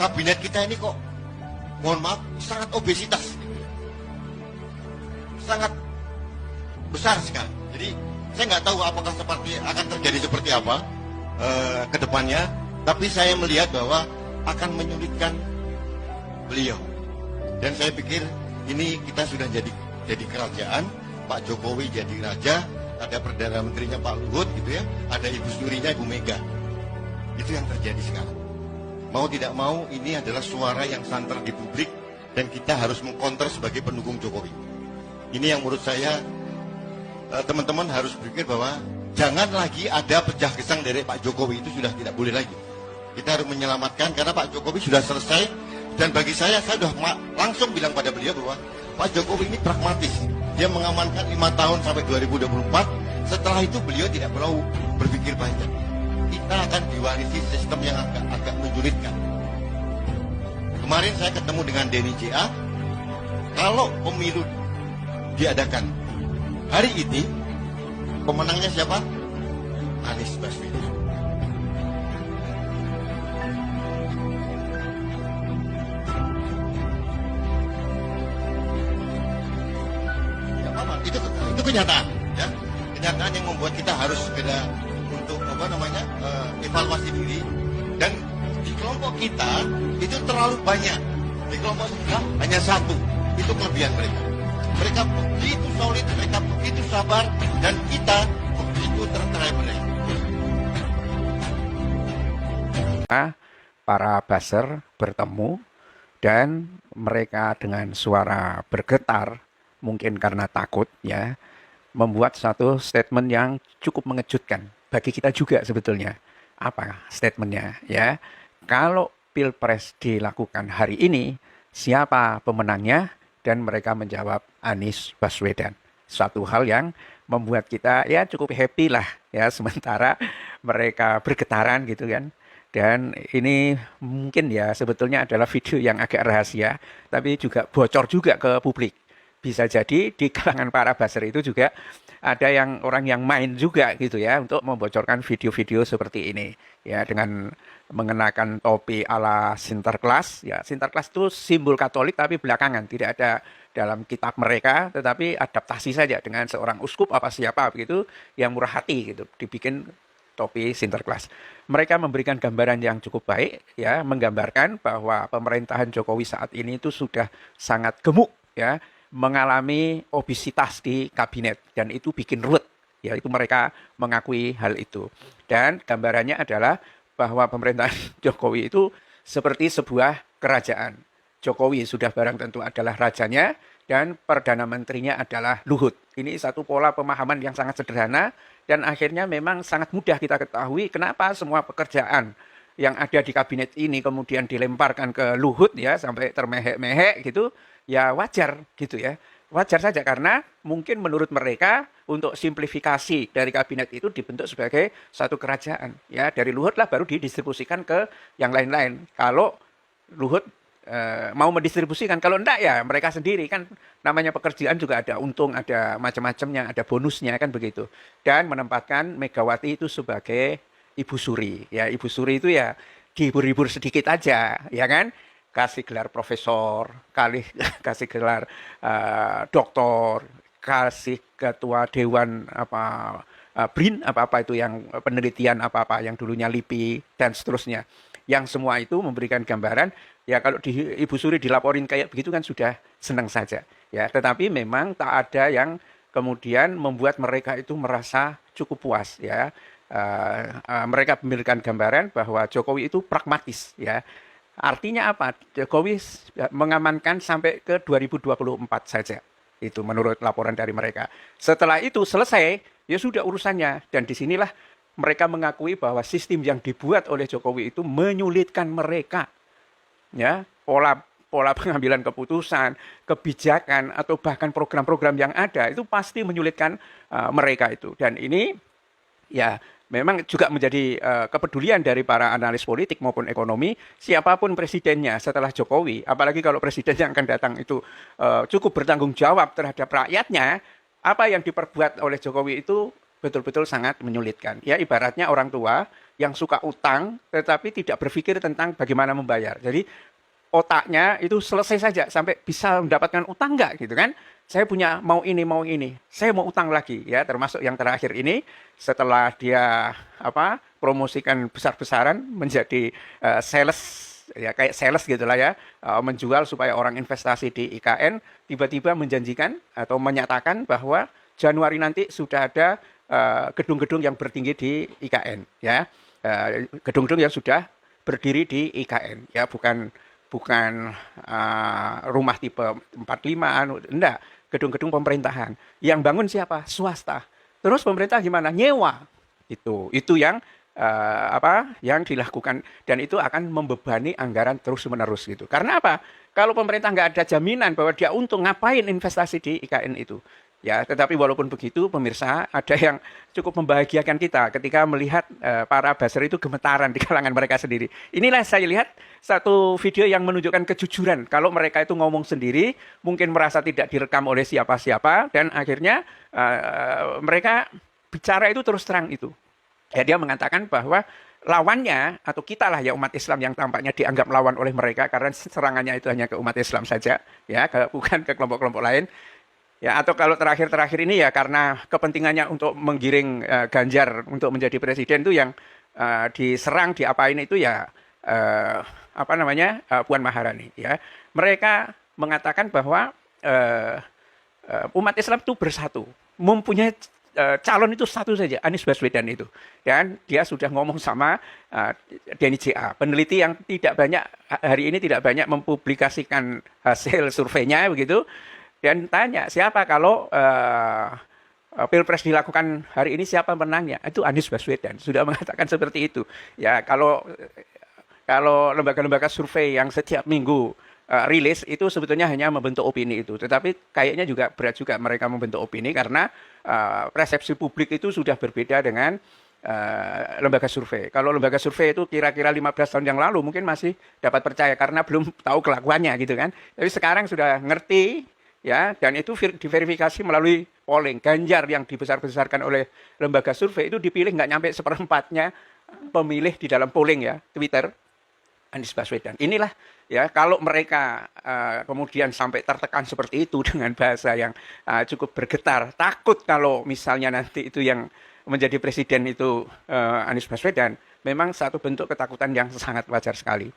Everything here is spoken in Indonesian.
kabinet kita ini kok, mohon maaf, sangat obesitas, sangat besar sekali. Jadi saya nggak tahu apakah akan terjadi seperti apa ke depannya, tapi saya melihat bahwa akan menyulitkan beliau. Dan saya pikir ini kita sudah jadi kerajaan, Pak Jokowi jadi raja, ada Perdana Menterinya Pak Luhut gitu ya, ada Ibu Surinya Ibu Mega. Itu yang terjadi sekarang. Mau tidak mau ini adalah suara yang santer di publik dan kita harus mengkonter sebagai pendukung Jokowi. Ini yang menurut saya teman-teman harus berpikir bahwa jangan lagi ada pecah gesang dari Pak Jokowi, itu sudah tidak boleh lagi. Kita harus menyelamatkan karena Pak Jokowi sudah selesai dan bagi saya sudah langsung bilang pada beliau bahwa Pak Jokowi ini pragmatis. Dia mengamankan 5 tahun sampai 2024. Setelah itu beliau tidak perlu berpikir panjang. Kita akan diwarisi sistem yang agak menyulitkan. Kemarin saya ketemu dengan Denny JA. Kalau pemilu diadakan hari ini, pemenangnya siapa? Anies Baswedan. Itu kenyataan, ya. Kenyataan yang membuat kita harus segera untuk evaluasi diri. Dan di kelompok kita itu terlalu banyak. Di kelompok kita hanya satu. Itu kelebihan mereka. Mereka begitu solid, mereka begitu sabar, dan kita begitu tertreberai. Para buzzer bertemu dan mereka dengan suara bergetar, mungkin karena takut ya, membuat satu statement yang cukup mengejutkan bagi kita juga sebetulnya. Apa statementnya ya? Kalau Pilpres dilakukan hari ini, siapa pemenangnya? Dan mereka menjawab Anies Baswedan. Suatu hal yang membuat kita ya cukup happy lah ya, sementara mereka bergetaran gitu kan. Dan ini mungkin ya sebetulnya adalah video yang agak rahasia, tapi juga bocor juga ke publik. Bisa jadi di kalangan para buzzer itu juga ada orang yang main juga gitu ya untuk membocorkan video-video seperti ini ya, dengan mengenakan topi ala Sinterklas ya. Sinterklas itu simbol Katolik tapi belakangan tidak ada dalam kitab mereka, tetapi adaptasi saja dengan seorang uskup apa siapa begitu yang murah hati gitu dibikin topi Sinterklas. Mereka memberikan gambaran yang cukup baik ya, menggambarkan bahwa pemerintahan Jokowi saat ini itu sudah sangat gemuk ya, mengalami obesitas di kabinet dan itu bikin ruwet ya, itu mereka mengakui hal itu. Dan gambarannya adalah bahwa pemerintahan Jokowi itu seperti sebuah kerajaan. Jokowi sudah barang tentu adalah rajanya dan Perdana Menterinya adalah Luhut. Ini satu pola pemahaman yang sangat sederhana dan akhirnya memang sangat mudah kita ketahui kenapa semua pekerjaan yang ada di kabinet ini kemudian dilemparkan ke Luhut ya, sampai termehek-mehek gitu. Ya wajar gitu ya, wajar saja karena mungkin menurut mereka untuk simplifikasi dari kabinet itu dibentuk sebagai satu kerajaan ya, dari Luhut lah baru didistribusikan ke yang lain-lain. Kalau Luhut mau mendistribusikan, kalau enggak ya mereka sendiri kan, namanya pekerjaan juga ada untung, ada macam-macamnya, ada bonusnya kan begitu. Dan menempatkan Megawati itu sebagai Ibu Suri ya, Ibu Suri itu ya dihibur-hibur sedikit aja ya kan, kasih gelar profesor, kasih gelar doktor, kasih ketua dewan BRIN apa itu yang penelitian apa yang dulunya LIPI dan seterusnya. Yang semua itu memberikan gambaran ya, kalau di Ibu Suri dilaporin kayak begitu kan sudah senang saja ya. Tetapi memang tak ada yang kemudian membuat mereka itu merasa cukup puas ya. Mereka memberikan gambaran bahwa Jokowi itu pragmatis ya. Artinya apa? Jokowi mengamankan sampai ke 2024 saja. Itu menurut laporan dari mereka. Setelah itu selesai, ya sudah urusannya. Dan disinilah mereka mengakui bahwa sistem yang dibuat oleh Jokowi itu menyulitkan mereka. Ya, pola pengambilan keputusan, kebijakan, atau bahkan program-program yang ada, itu pasti menyulitkan mereka itu. Dan ini ya memang juga menjadi kepedulian dari para analis politik maupun ekonomi, siapapun presidennya setelah Jokowi, apalagi kalau presiden yang akan datang itu cukup bertanggung jawab terhadap rakyatnya, apa yang diperbuat oleh Jokowi itu betul-betul sangat menyulitkan. Ya ibaratnya orang tua yang suka utang tetapi tidak berpikir tentang bagaimana membayar. Jadi otaknya itu selesai saja sampai bisa mendapatkan utang enggak gitu kan. Saya punya mau ini, saya mau utang lagi ya, termasuk yang terakhir ini setelah dia promosikan besar-besaran menjadi sales ya kayak sales gitulah ya, menjual supaya orang investasi di IKN, tiba-tiba menjanjikan atau menyatakan bahwa Januari nanti sudah ada gedung-gedung yang bertinggi di IKN ya, gedung-gedung yang sudah berdiri di IKN ya, bukan rumah tipe 45 enggak, gedung-gedung pemerintahan. Yang bangun siapa? Swasta. Terus pemerintah gimana? Nyewa. Itu yang yang dilakukan, dan itu akan membebani anggaran terus-menerus gitu. Karena apa? Kalau pemerintah nggak ada jaminan bahwa dia untung, ngapain investasi di IKN itu? Ya, tetapi walaupun begitu, pemirsa, ada yang cukup membahagiakan kita ketika melihat para buzzer itu gemetaran di kalangan mereka sendiri. Inilah saya lihat satu video yang menunjukkan kejujuran. Kalau mereka itu ngomong sendiri, mungkin merasa tidak direkam oleh siapa-siapa, dan akhirnya mereka bicara itu terus terang itu. Ya, dia mengatakan bahwa lawannya atau kita lah ya, umat Islam yang tampaknya dianggap lawan oleh mereka karena serangannya itu hanya ke umat Islam saja, ya, bukan ke kelompok-kelompok lain. Ya, atau kalau terakhir-terakhir ini ya karena kepentingannya untuk menggiring Ganjar untuk menjadi presiden itu yang diserang, diapain itu ya Puan Maharani ya. Mereka mengatakan bahwa umat Islam itu bersatu, mempunyai calon itu satu saja, Anies Baswedan itu. Dan dia sudah ngomong sama Denny JA, peneliti yang tidak banyak hari ini tidak banyak mempublikasikan hasil surveinya begitu. Dan tanya, siapa kalau Pilpres dilakukan hari ini, siapa menangnya? Itu Anies Baswedan, sudah mengatakan seperti itu. Ya, kalau lembaga-lembaga survei yang setiap minggu rilis itu sebetulnya hanya membentuk opini itu. Tetapi kayaknya juga berat juga mereka membentuk opini karena persepsi publik itu sudah berbeda dengan lembaga survei. Kalau lembaga survei itu kira-kira 15 tahun yang lalu mungkin masih dapat percaya karena belum tahu kelakuannya gitu kan. Tapi sekarang sudah ngerti. Ya, dan itu diverifikasi melalui polling. Ganjar yang dibesar-besarkan oleh lembaga survei itu dipilih nggak nyampe seperempatnya pemilih di dalam polling ya, Twitter, Anies Baswedan. Inilah ya, kalau mereka kemudian sampai tertekan seperti itu dengan bahasa yang cukup bergetar, takut kalau misalnya nanti itu yang menjadi presiden itu Anies Baswedan, memang satu bentuk ketakutan yang sangat wajar sekali.